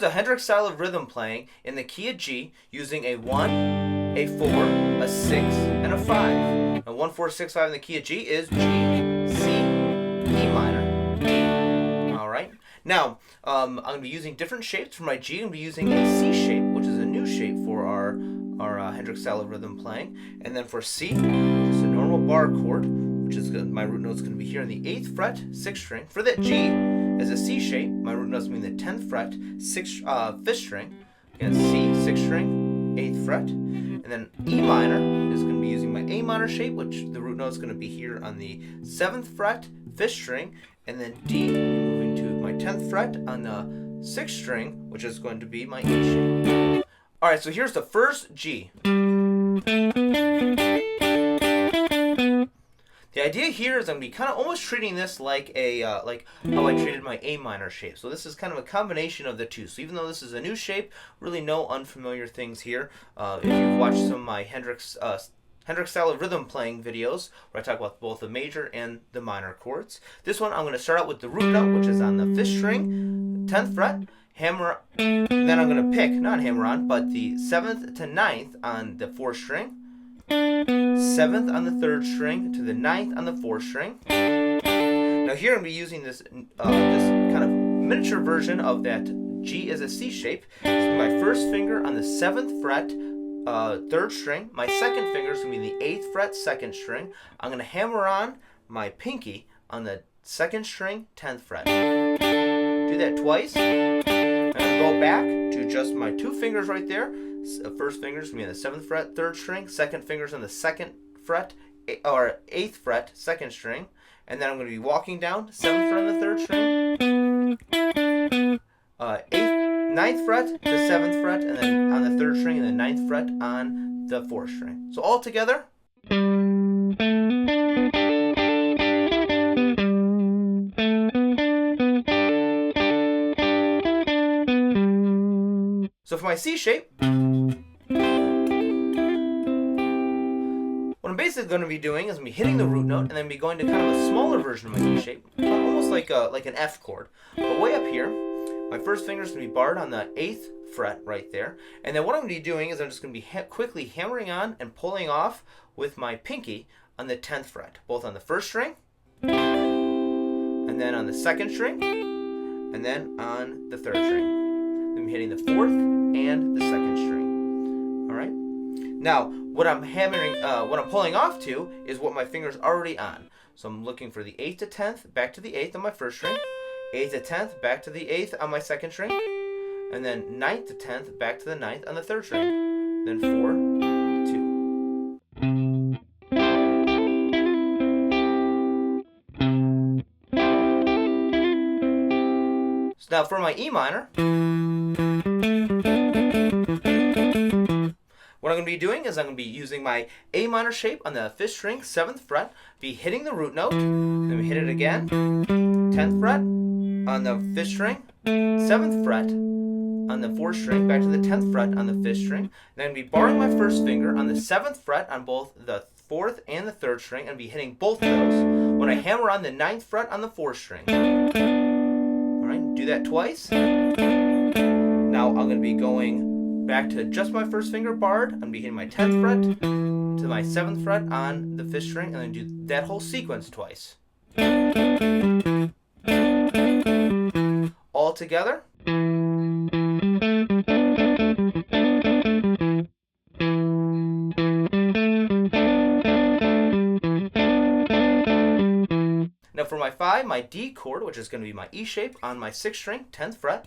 here's a Hendrix style of rhythm playing in the key of G using a 1, a 4, a 6, and a 5. Now 1, 4, 6, 5 in the key of G is G, C, E minor. Alright. Now, I'm going to be using different shapes. For my G, I'm going to be using a C shape, which is a new shape for our Hendrix style of rhythm playing. And then for C, just a normal bar chord, which is my root note is going to be here on the 8th fret, 6th string. For that G, as a C shape, my root note is going to be the 10th fret, 5th string. Again, C, 6th string, 8th fret. And then E minor is going to be using my A minor shape, which the root note is going to be here on the 7th fret, 5th string. And then D, moving to my 10th fret on the 6th string, which is going to be my E shape. Alright, so here's the first G. The idea here is I'm going to be kind of almost treating this like like how I treated my A minor shape. So this is kind of a combination of the two. So even though this is a new shape, really no unfamiliar things here. If you've watched some of my Hendrix style of rhythm playing videos where I talk about both the major and the minor chords. This one I'm going to start out with the root note, which is on the 5th string, 10th fret, hammer, then I'm going to pick, not hammer on, but the 7th to 9th on the 4th string, 7th on the 3rd string to the 9th on the 4th string. Now here I'm going to be using this this kind of miniature version of that G as a C shape. So my first finger on the 7th fret, 3rd string. My second finger is going to be the 8th fret, 2nd string. I'm going to hammer on my pinky on the 2nd string, 10th fret. Do that twice. I'm going to go back to just my 2 fingers right there. First finger is going to be on the 7th fret, 3rd string. Second finger is on the 2nd fret, or 8th fret, 2nd string. And then I'm going to be walking down, 7th fret on the 3rd string, 9th fret to 7th fret, and then on the 3rd string, and the 9th fret on the 4th string. So all together. So for my C shape, what I'm basically going to be doing is I'm going to be hitting the root note and then be going to kind of a smaller version of my E shape, almost like an F chord. But way up here, my first finger is going to be barred on the 8th fret right there. And then what I'm going to be doing is I'm just going to be quickly hammering on and pulling off with my pinky on the 10th fret, both on the 1st string, and then on the 2nd string, and then on the 3rd string. Then I'm hitting the 4th and the 2nd string. All right. Now, what I'm pulling off to is what my finger's already on. So I'm looking for the 8th to 10th, back to the 8th on my 1st string, 8th to 10th, back to the 8th on my 2nd string, and then 9th to 10th, back to the 9th on the 3rd string, then 4, 2. So now for my E minor, what I'm going to be doing is I'm going to be using my A minor shape on the 5th string, 7th fret, be hitting the root note, then we hit it again, 10th fret on the 5th string, 7th fret on the 4th string, back to the 10th fret on the 5th string, then I'm going to be barring my first finger on the 7th fret on both the 4th and the 3rd string, and be hitting both of those when I hammer on the 9th fret on the 4th string. Alright, do that twice. Now I'm going to be going back to just my first finger barred. I'm going to be hitting my 10th fret to my 7th fret on the 5th string, and then do that whole sequence twice. All together. Now for my 5, my D chord, which is going to be my E shape on my 6th string, 10th fret.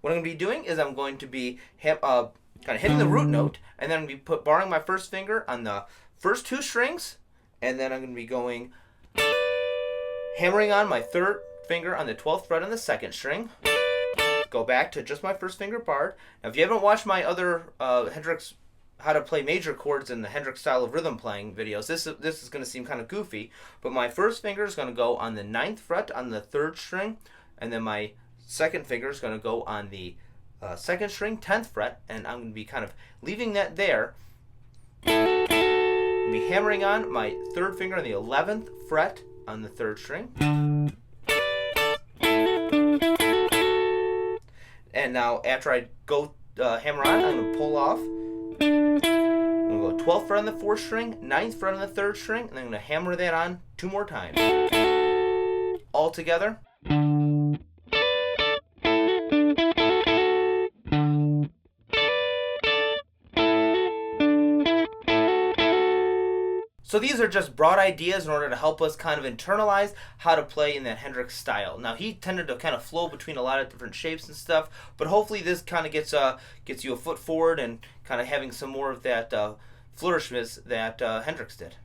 What I'm going to be doing is I'm going to be kind of hitting the root note, and then I'm going to be barring my first finger on the first 2 strings, and then I'm going to be going hammering on my 3rd finger on the 12th fret on the 2nd string. Go back to just my first finger barred. Now if you haven't watched my other Hendrix how to play major chords in the Hendrix style of rhythm playing videos, this is going to seem kind of goofy, but my first finger is going to go on the 9th fret on the 3rd string, and then my second finger is going to go on the 2nd string, 10th fret, and I'm going to be kind of leaving that there. I'm going to be hammering on my 3rd finger on the 11th fret on the 3rd string. And now after I go hammer on, I'm going to pull off. I'm going to go 12th fret on the 4th string, 9th fret on the 3rd string, and then I'm going to hammer that on 2 more times. All together. So these are just broad ideas in order to help us kind of internalize how to play in that Hendrix style. Now he tended to kind of flow between a lot of different shapes and stuff, but hopefully this kind of gets you a foot forward and kind of having some more of that flourishness that Hendrix did.